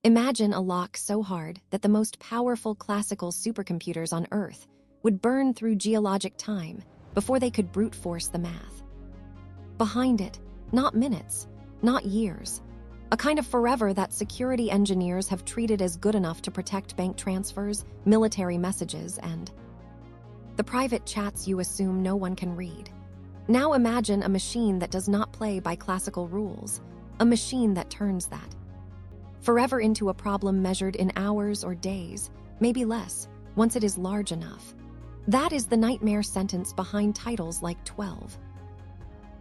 Imagine a lock so hard that the most powerful classical supercomputers on Earth would burn through geologic time before they could brute force the math. Behind it, not minutes, not years, a kind of forever that security engineers have treated as good enough to protect bank transfers, military messages, and the private chats you assume no one can read. Now imagine a machine that does not play by classical rules, a machine that turns that forever into a problem measured in hours or days, maybe less, once it is large enough. That is the nightmare sentence behind titles like 12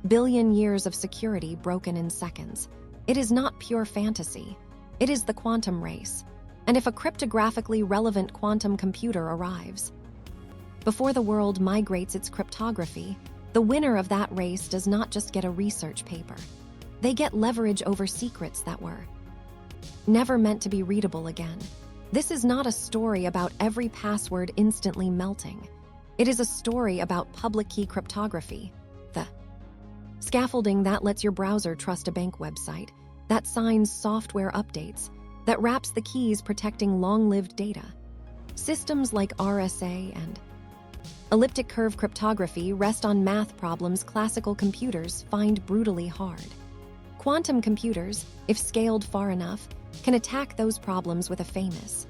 billion years of security broken in seconds. It is not pure fantasy. It is the quantum race. And if a cryptographically relevant quantum computer arrives, before the world migrates its cryptography, the winner of that race does not just get a research paper. They get leverage over secrets that were never meant to be readable again. This is not a story about every password instantly melting. It is a story about public key cryptography, the scaffolding that lets your browser trust a bank website, that signs software updates, that wraps the keys protecting long-lived data. Systems like RSA and elliptic curve cryptography rest on math problems classical computers find brutally hard. Quantum computers, if scaled far enough, can attack those problems with a famous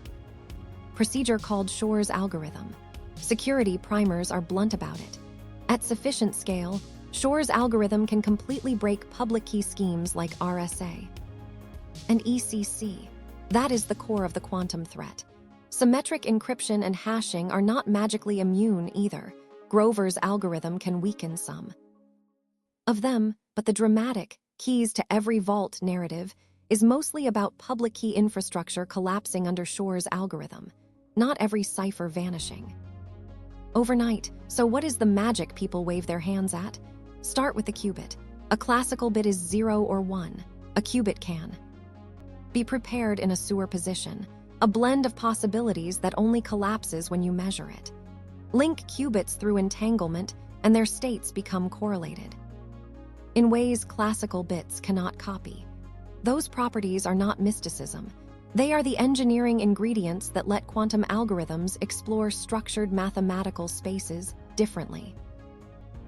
procedure called Shor's algorithm. Security primers are blunt about it. At sufficient scale, Shor's algorithm can completely break public key schemes like RSA and ECC. That is the core of the quantum threat. Symmetric encryption and hashing are not magically immune either. Grover's algorithm can weaken some of them, but the dramatic keys to every vault narrative is mostly about public key infrastructure collapsing under Shor's algorithm, not every cipher vanishing overnight. So what is the magic people wave their hands at? Start with the qubit. A classical bit is 0 or 1. A qubit can be prepared in a superposition, a blend of possibilities that only collapses when you measure it. Link qubits through entanglement, and their states become correlated in ways classical bits cannot copy. Those properties are not mysticism. They are the engineering ingredients that let quantum algorithms explore structured mathematical spaces differently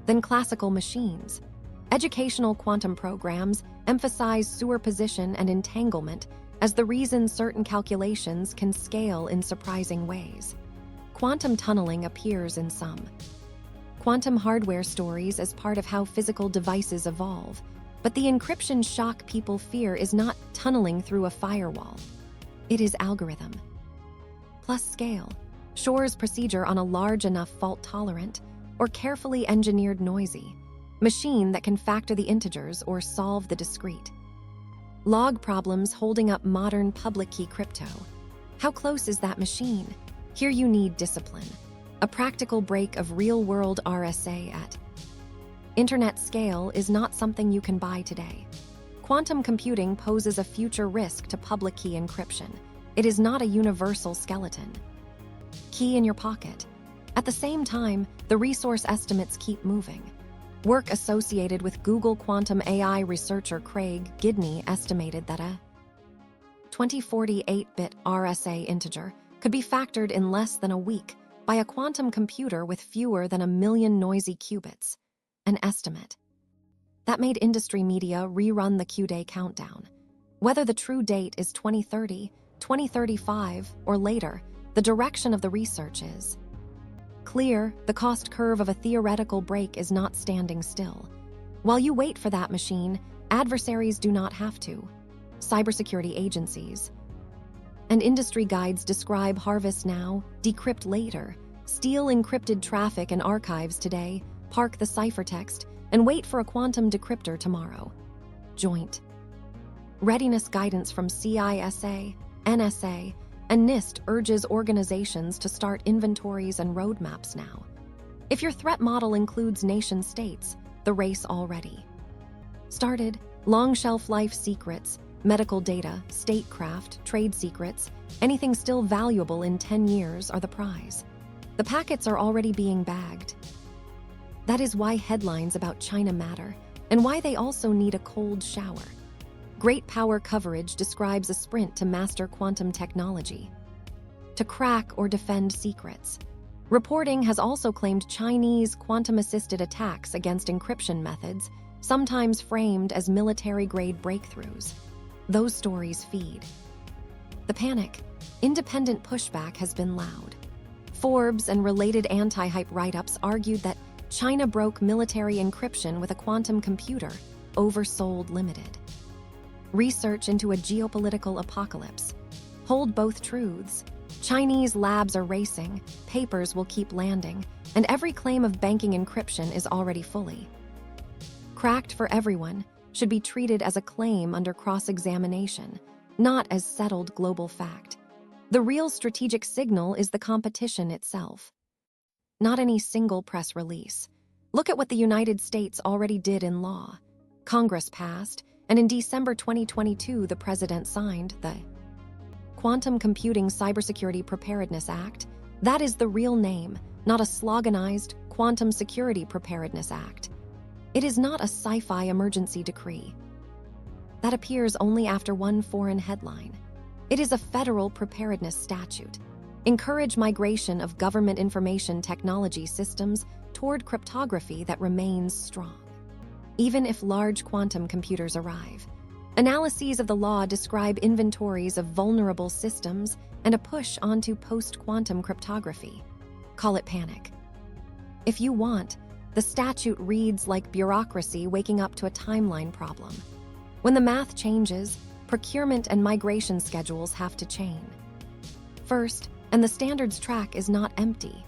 than classical machines. Educational quantum programs emphasize superposition and entanglement as the reason certain calculations can scale in surprising ways. Quantum tunneling appears in some quantum hardware stories as part of how physical devices evolve, but the encryption shock people fear is not tunneling through a firewall. It is algorithm plus scale. Shor's procedure on a large enough fault-tolerant or carefully engineered noisy machine that can factor the integers or solve the discrete log problems holding up modern public key crypto. How close is that machine? Here you need discipline, a practical break of real-world RSA at internet scale is not something you can buy today. Quantum computing poses a future risk to public key encryption. It is not a universal skeleton key in your pocket. At the same time, the resource estimates keep moving. Work associated with Google quantum AI researcher Craig Gidney estimated that a 2048-bit RSA integer could be factored in less than a week by a quantum computer with fewer than 1 million noisy qubits. An estimate that made industry media rerun the QDay countdown. Whether the true date is 2030, 2035, or later, the direction of the research is clear. The cost curve of a theoretical break is not standing still. While you wait for that machine, adversaries do not have to. Cybersecurity agencies and industry guides describe harvest now, decrypt later, steal encrypted traffic and archives today, park the ciphertext, and wait for a quantum decryptor tomorrow. Joint readiness guidance from CISA, NSA, and NIST urges organizations to start inventories and roadmaps now. If your threat model includes nation-states, the race already started. Long shelf life secrets, medical data, statecraft, trade secrets, anything still valuable in 10 years are the prize. The packets are already being bagged. That is why headlines about China matter, and why they also need a cold shower. Great power coverage describes a sprint to master quantum technology, to crack or defend secrets. Reporting has also claimed Chinese quantum-assisted attacks against encryption methods, sometimes framed as military-grade breakthroughs. Those stories feed the panic. Independent pushback has been loud. Forbes and related anti-hype write-ups argued that China broke military encryption with a quantum computer, oversold limited. Research into a geopolitical apocalypse. Hold both truths. Chinese labs are racing, papers will keep landing, and every claim of banking encryption is already fully cracked for everyone, should be treated as a claim under cross-examination, not as settled global fact. The real strategic signal is the competition itself, not any single press release. Look at what the United States already did in law. Congress passed, and in December 2022, the President signed the Quantum Computing Cybersecurity Preparedness Act. That is the real name, not a sloganized Quantum Security Preparedness Act. It is not a sci-fi emergency decree that appears only after one foreign headline. It is a federal preparedness statute. Encourage migration of government information technology systems toward cryptography that remains strong, even if large quantum computers arrive. Analyses of the law describe inventories of vulnerable systems and a push onto post-quantum cryptography. Call it panic if you want. The statute reads like bureaucracy waking up to a timeline problem. When the math changes, procurement and migration schedules have to chain first, and the standards track is not empty.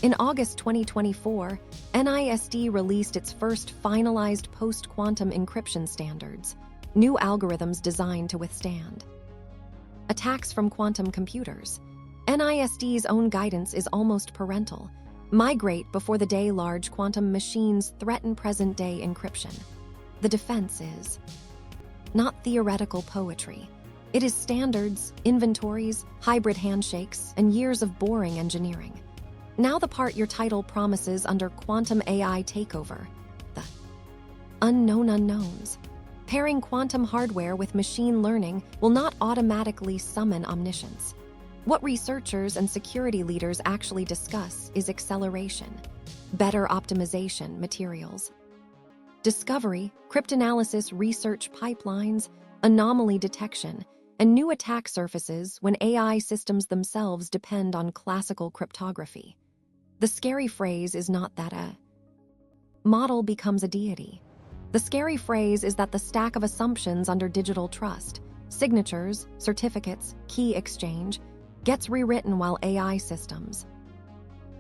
In August 2024, NIST released its first finalized post-quantum encryption standards, new algorithms designed to withstand attacks from quantum computers. NIST's own guidance is almost parental. Migrate before the day large quantum machines threaten present-day encryption. The defense is not theoretical poetry. It is standards, inventories, hybrid handshakes, and years of boring engineering. Now the part your title promises under Quantum AI Takeover, the unknown unknowns. Pairing quantum hardware with machine learning will not automatically summon omniscience. What researchers and security leaders actually discuss is acceleration, better optimization materials, discovery, cryptanalysis research pipelines, anomaly detection, and new attack surfaces when AI systems themselves depend on classical cryptography. The scary phrase is not that a model becomes a deity. The scary phrase is that the stack of assumptions under digital trust, signatures, certificates, key exchange, gets rewritten while AI systems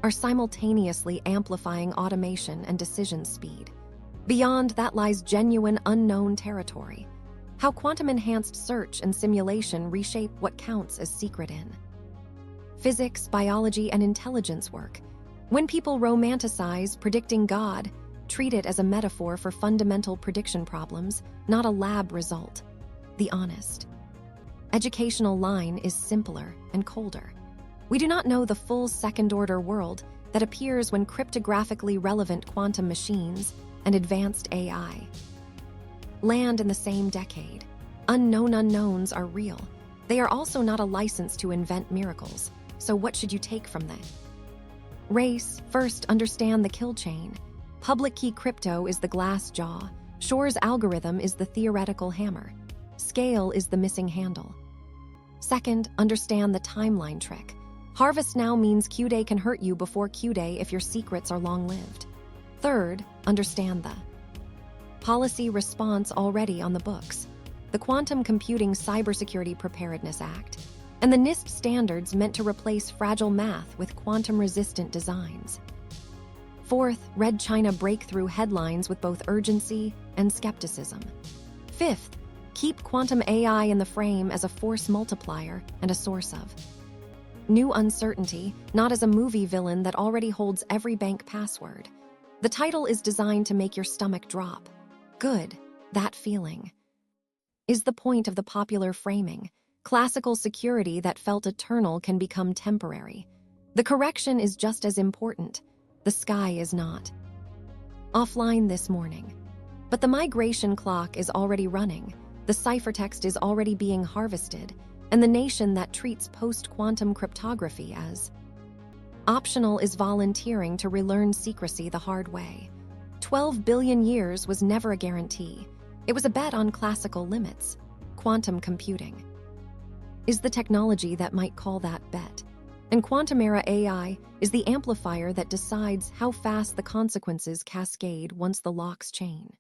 are simultaneously amplifying automation and decision speed. Beyond that lies genuine unknown territory. How quantum-enhanced search and simulation reshape what counts as secret in physics, biology, and intelligence work. When people romanticize predicting God, treat it as a metaphor for fundamental prediction problems, not a lab result. The honest educational line is simpler and colder. We do not know the full second-order world that appears when cryptographically relevant quantum machines and advanced AI land in the same decade. Unknown unknowns are real. They are also not a license to invent miracles. So what should you take from that? Race. First, understand the kill chain. Public key crypto is the glass jaw. Shor's algorithm is the theoretical hammer. Scale is the missing handle. Second, understand the timeline trick. Harvest now means QDay can hurt you before QDay if your secrets are long-lived. Third, understand the policy response already on the books. The Quantum Computing Cybersecurity Preparedness Act and the NIST standards meant to replace fragile math with quantum-resistant designs. Fourth, read China breakthrough headlines with both urgency and skepticism. Fifth, keep quantum AI in the frame as a force multiplier and a source of new uncertainty, not as a movie villain that already holds every bank password. The title is designed to make your stomach drop. Good, that feeling is the point of the popular framing. Classical security that felt eternal can become temporary. The correction is just as important. The sky is not offline this morning. But the migration clock is already running. The ciphertext is already being harvested, and the nation that treats post-quantum cryptography as optional is volunteering to relearn secrecy the hard way. 12 billion years was never a guarantee. It was a bet on classical limits. Quantum computing is the technology that might call that bet. And quantum-era AI is the amplifier that decides how fast the consequences cascade once the locks chain.